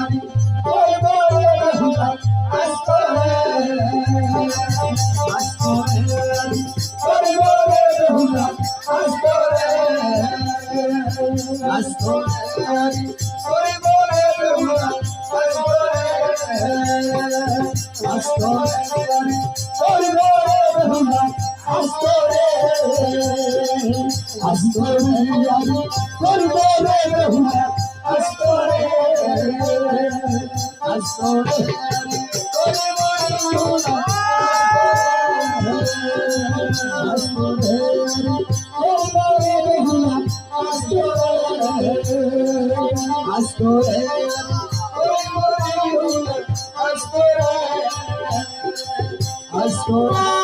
আমি করব রহুলা আস্তরে আমি করব রহুলা আস্তরে আমি করব রহুলা আস্তরে আমি করব রহুলা আস্তরে আমি করব রহুলা আস্তরে Astore